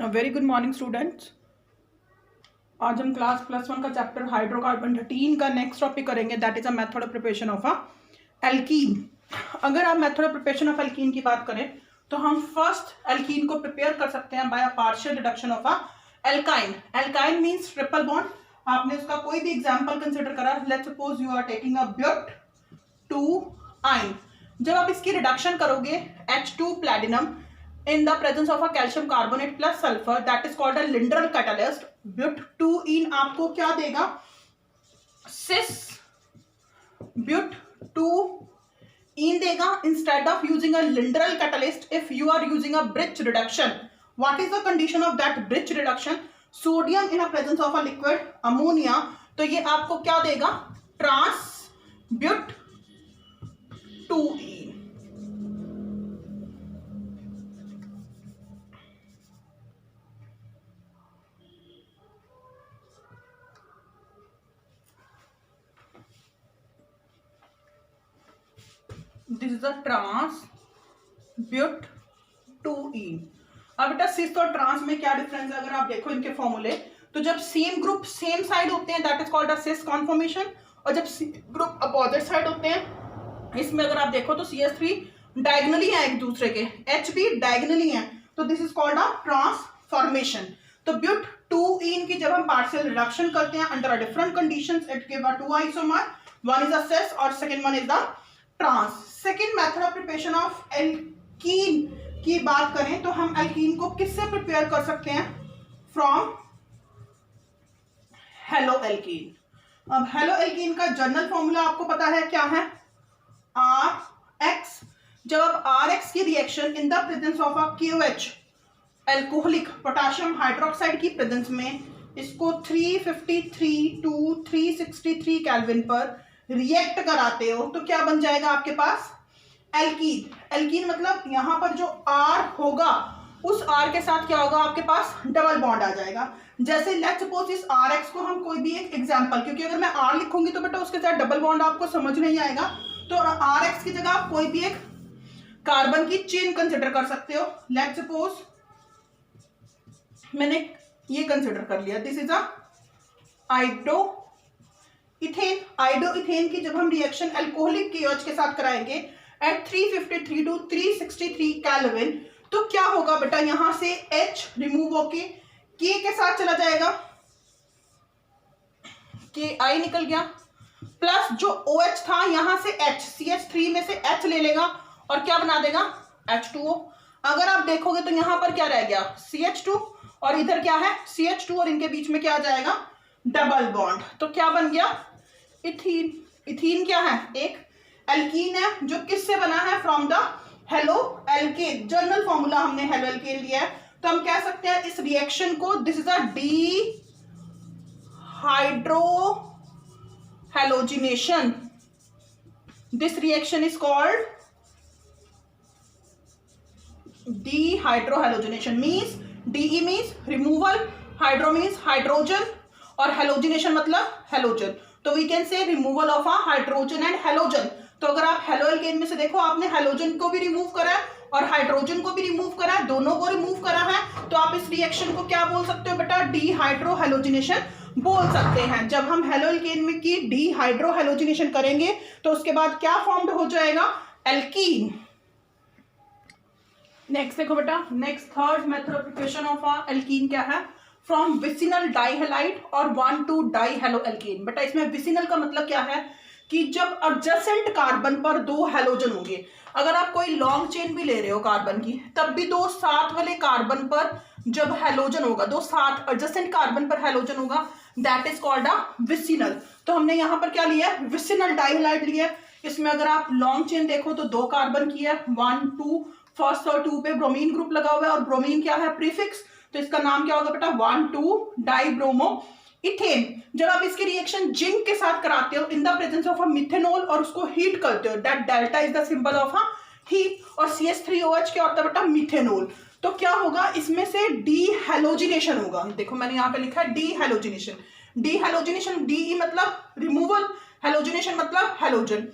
Very good morning students. आज हम class +1 का चैप्टर हाइड्रोकार्बन 13 का नेक्स्ट टॉपिक करेंगे, that is a method of preparation of a alkene. अगर आप method of preparation of alkene की बात करें तो हम फर्स्ट एल्कीन को प्रिपेयर कर सकते हैं by a partial reduction of a alkyne. Alkyne means triple bond. आपने उसका कोई भी एग्जांपल कंसीडर करा, let's suppose you are taking a but 2 yne. जब आप इसकी रिडक्शन करोगे H2 platinum in the presence of a calcium carbonate plus sulfur, that is called a Lindral catalyst, but2ene आपको क्या देगा? cis but2ene देगा instead of using a Lindral catalyst. If you are using a bridge reduction, what is the condition of that bridge reduction? Sodium in a presence of a liquid ammonia, तो ये आपको क्या देगा? trans but2ene। This is a trans but2ene। अब बेटा सिस और trans में क्या डिफरेंस है? अगर आप देखो इनके फॉर्मूले, तो जब सेम ग्रुप सेम साइड होते हैं that is called a cis conformation, और जब ग्रुप अपोजिट साइड होते हैं, इसमें अगर आप देखो तो CH3 डायगोनली है एक दूसरे के, H भी डायगोनली है, तो this is called a transformation. तो but2ene की जब हम पार्शियल रिडक्शन करते हैं under a different conditions, it give a two isomer, one is a cis और second one is the trans. Second method of preparation of alkene की बात करें तो हम एल्कीन को किससे प्रिपेयर कर सकते हैं? From hello alkene. अब हेलो एल्कीन का जनरल फॉर्मूला आपको पता है क्या है? RX। जब आप RX की reaction in the presence of a QH alcoholic potassium hydroxide की प्रेजेंस में इसको 353 टू 363 केल्विन पर रिएक्ट कराते हो तो क्या बन जाएगा आपके पास? एल्कीन। एल्कीन मतलब यहां पर जो R होगा उस R के साथ क्या होगा आपके पास? डबल बॉन्ड आ जाएगा। जैसे लेट्स सपोज इस RX को हम कोई भी एक एग्जांपल, क्योंकि अगर मैं R लिखूंगी तो बेटा उसके साथ डबल बॉन्ड आपको समझ नहीं आएगा, तो RX की जगह आप कोई भी एक कार्बन की चेन कंसिडर कर सकते हो। लेट्स सपोज मैंने ये कंसिडर कर लिया, this is a आइडो ethane. आइडो ethane की जब हम रिएक्शन अल्कोहलिक KOH के साथ कराएंगे एट 353 टू 363 केल्विन, तो क्या होगा बेटा? यहां से H रिमूव होके K के साथ चला जाएगा, KI निकल गया, प्लस जो OH था यहां से H, CH3 में से H ले लेगा और क्या बना देगा? H2O। अगर आप देखोगे तो यहां पर क्या रह गया? CH2, और इधर क्या है? CH2, और इनके बीच में क्या आ जाएगा? Double bond. तो क्या बन गया? इथीन। इथीन क्या है? एक एल्कीन है जो किससे बना है? From the halo alkane. General formula हमने हेलो एल्केन लिया है, तो हम कह सकते हैं इस रिएक्शन को this is a dehydrohalogenation. This reaction is called dehydrohalogenation। Means DE means removal, hydro means hydrogen, और हेलोजिनेशन मतलब हेलोजन। तो we can say removal of a hydrogen and halogen. तो अगर आप हेलो एल्केन में से देखो, आपने हेलोजन को भी रिमूव करा है और हाइड्रोजन को भी रिमूव करा है, दोनों को रिमूव करा है, तो आप इस रिएक्शन को क्या बोल सकते हो बेटा? डीहाइड्रोहेलोजिनेशन बोल सकते हैं। जब हम हेलो एल्केन में की डीहाइड्रोहेलोजिनेशन करेंगे तो उसके बाद क्या फॉर्म्ड हो जाएगा? एल्कीन। नेक्स्ट देखो बेटा, next third method of preparation of alkene क्या है? फ्रॉम विसिनल डाइहेलाइड और 1,2 डाइहेलो एल्कीन। बेटा इसमें विसिनल का मतलब क्या है कि जब एडजेसेंट कार्बन पर दो हेलोजन होंगे, अगर आप कोई लॉन्ग चेन भी ले रहे हो कार्बन की, तब भी दो साथ वाले कार्बन पर जब हेलोजन होगा, दो साथ एडजेसेंट कार्बन पर हेलोजन होगा, that is called a vicinal. तो हमने यहां पर क्या लिया? विसिनल डाइहेलाइड लिया। इसमें अगर आप लॉन्ग चेन देखो तो दो कार्बन की है, 1 2, फर्स्ट और 2 पे ब्रोमीन ग्रुप लगा हुआ है, और ब्रोमीन क्या है? प्रीफिक्स, तो इसका नाम क्या होगा बेटा? 1,2 डाइब्रोमो इथेन। जब आप इसकी रिएक्शन जिंक के साथ कराते हो इन the presence of a methanol और उसको हीट करते हो, that delta is the symbol of a heat, और CH3OH क्या होता है बेटा? मिथेनॉल। तो क्या होगा? इसमें से डीहेलोजिनेशन होगा। देखो मैंने यहाँ पे लिखा है डीहेलोजिनेशन। डीहेलोजिनेशन, DE मतलब रिमूवल, हेलोजिनेशन मतलब हेलोजन।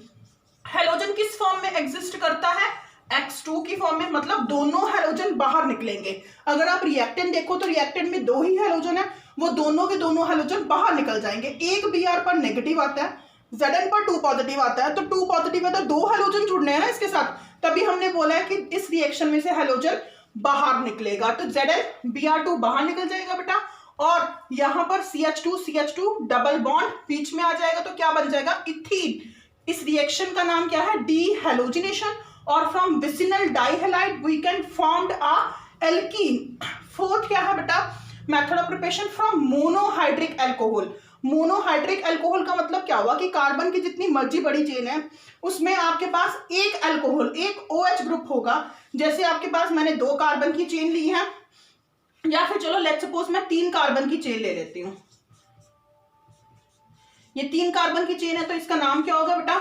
हेलोजन किस फॉर्म में एग्जिस्ट करता है? X2 की फॉर्म में, मतलब दोनों हेलोजन हैलोजन बाहर निकलेंगे। अगर आप रिएक्टेंट देखो तो रिएक्टेंट में 2 ही हैलोजन है, वो दोनों के दोनों हैलोजन बाहर निकल जाएंगे। एक Br पर नेगेटिव आता है, Zn पर 2 पॉजिटिव आता है, तो 2 पॉजिटिव है तो 2 हैलोजन जुड़ने हैं ना इसके साथ, तभी हमने बोला है कि इस रिएक्शन में से हैलोजन बाहर निकलेगा। तो ZnBr2 बाहर निकल जाएगा बेटा, और यहां पर CH2 डबल बॉन्ड बीच में आ जाएगा, तो क्या बन जाएगा? इथीन। इस रिएक्शन का नाम क्या है? डीहैलोजिनेशन। और from vicinal dihalide we can formed a alkene. Fourth क्या है बेटा? Method of preparation from monohydric alcohol. Monohydric alcohol का मतलब क्या हुआ कि कार्बन की जितनी मर्जी बड़ी चेन है उसमें आपके पास एक एल्कोहल, एक OH ग्रुप होगा। जैसे आपके पास मैंने 2 कार्बन की चेन ली है, या फिर चलो लेट्स सपोज मैं 3 कार्बन की चेन ले लेती हूं। ये 3 कार्बन की चेन है, तो इसका नाम क्या होगा बेटा?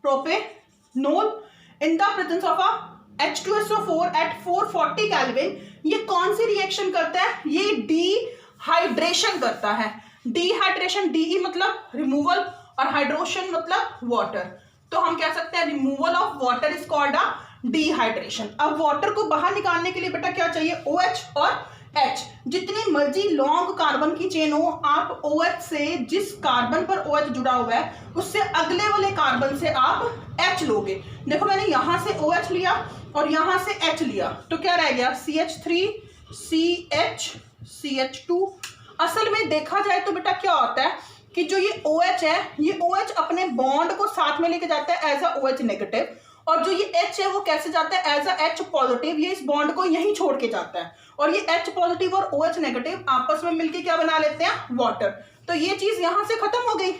Propanol. In the presence of a H2SO4 at 440 kelvin ये कौन सी रिएक्शन करता है? ये डीहाइड्रेशन करता है। डीहाइड्रेशन, डी मतलब रिमूवल और हाइड्रोशन मतलब वाटर, तो हम कह सकते हैं removal of water is called a dehydration. अब वाटर को बाहर निकालने के लिए बेटा क्या चाहिए? OH और H। जितनी मर्जी लॉन्ग कार्बन की चेन हो, आप OH से, जिस कार्बन पर OH जुड़ा हुआ है उससे अगले वाले कार्बन से आप H लोगे। देखो मैंने यहां से OH लिया और यहां से H लिया, तो क्या रह गया? CH3 CH CH2। असल में देखा जाए तो बेटा क्या होता है कि जो ये OH है, ये OH अपने बॉन्ड को साथ में लेके जाता है एज अ OH नेगेटिव, और जो ये H है वो कैसे जाता है? As a H positive. ये इस बॉन्ड को यहीं छोड़ के जाता है, और ये H पॉजिटिव और OH नेगेटिव आपस में मिलके क्या बना लेते हैं? वाटर। तो ये चीज यहां से खत्म हो गई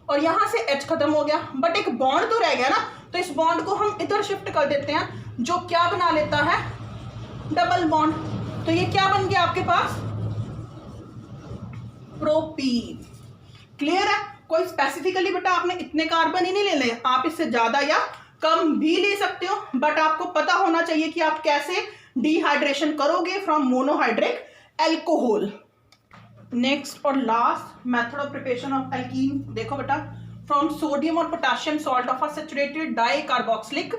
और यहां से H खत्म हो गया, बट एक बॉन्ड तो रह गया ना, तो इस बॉन्ड को हम इधर शिफ्ट कर देते हैं, जो क्या बना लेता है? Double bond. तो ये क्या बन गया आपके पास? प्रोपीन। क्लियर है? कोई स्पेसिफिकली बेटा आपने इतने कार्बन ही नहीं लेने, आप इससे ज्यादा या कम भी ले सकते हो, बट आपको पता होना चाहिए कि आप कैसे डिहाइड्रेशन करोगे फ्रॉम मोनोहाइड्रिक एल्कोहल। नेक्स्ट और last method of preparation of alkene देखो बेटा, फ्रॉम सोडियम और potassium salt of a saturated dicarboxylic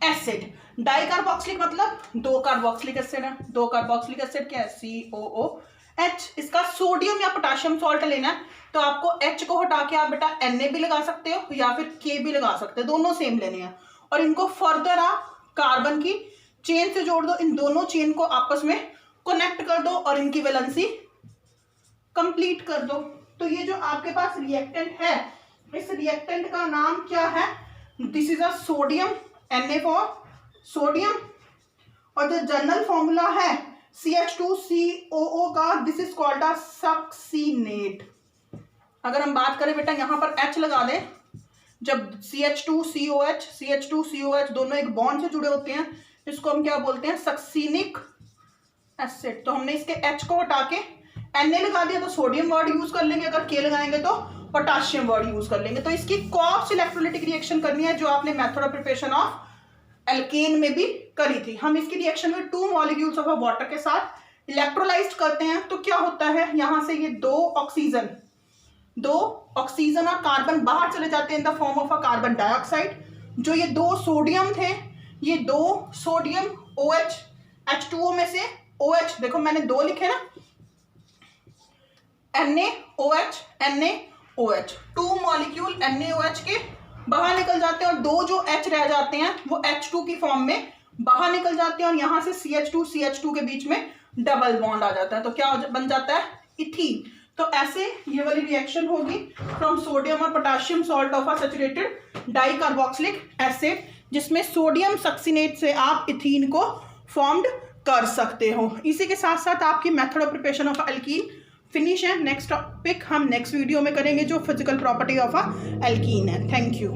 acid. Dicarboxylic मतलब 2 कार्बोक्सिलिक एसिड है। 2 कार्बोक्सिलिक एसिड क्या है? COOH। इसका सोडियम या पोटेशियम सॉल्ट लेना है, तो आपको H को हटा के आप बेटा Na भी लगा सकते हो या फिर K भी लगा सकते हो, दोनों सेम लेने हैं। और इनको फर्दर आप कार्बन की चेन से जोड़ दो, इन दोनों चेन को आपस में कनेक्ट कर दो और इनकी वैलेंसी कंप्लीट कर दो। तो ये जो आपके पास रिएक्टेंट है, इस रिएक्टेंट का नाम क्या है? This is a sodium, Na for sodium, और जो जनरल फॉर्मूला है CH2COO का, this is called a succinate. अगर हम बात करें बेटा यहाँ पर H लगा दें, जब CH2COH दोनों एक बॉन्ड से जुड़े होते हैं, इसको हम क्या बोलते हैं? Succinic acid. तो हमने इसके H को हटा के Na लगा दिया, तो सोडियम वर्ड यूज कर लेंगे, अगर K लगाएंगे तो पोटेशियम वर्ड यूज कर लेंगे। तो इसकी कॉप्स इलेक्ट्रोलिटिक रिएक्शन करनी है, जो आपने method of preparation of alkene में भी करी थी। हम इसकी रिएक्शन में 2 मॉलिक्यूल्स ऑफ वाटर के साथ इलेक्ट्रोलाइज्ड करते हैं, तो क्या होता है? यहां से ये 2 ऑक्सीजन और कार्बन बाहर चले जाते हैं in the form of a carbon dioxide. जो ये 2 सोडियम थे, ये 2 सोडियम OH, H2O में से OH, देखो मैंने 2 लिखे ना, NaOH, NaOH, 2 मॉलिक्यूल NaOH के बाहर निकल जाते हैं, और 2 जो H रह जाते हैं वो H2 की फॉर्म में बाहर निकल जाते हैं, और यहां से CH2 के बीच में डबल बॉन्ड आ जाता है, तो क्या बन जाता है? इथीन। तो ऐसे ये वाली रिएक्शन होगी फ्रॉम सोडियम और potassium salt of a saturated dicarboxylic acid, जिसमें सोडियम सक्सीनेट से आप इथीन को फॉर्म्ड कर सकते हो। इसी के साथ साथ आपकी method of preparation of alkene finish है। नेक्स्ट टॉपिक हम नेक्स्ट वीडियो में करेंगे, जो physical property of a alkene है। Thank you.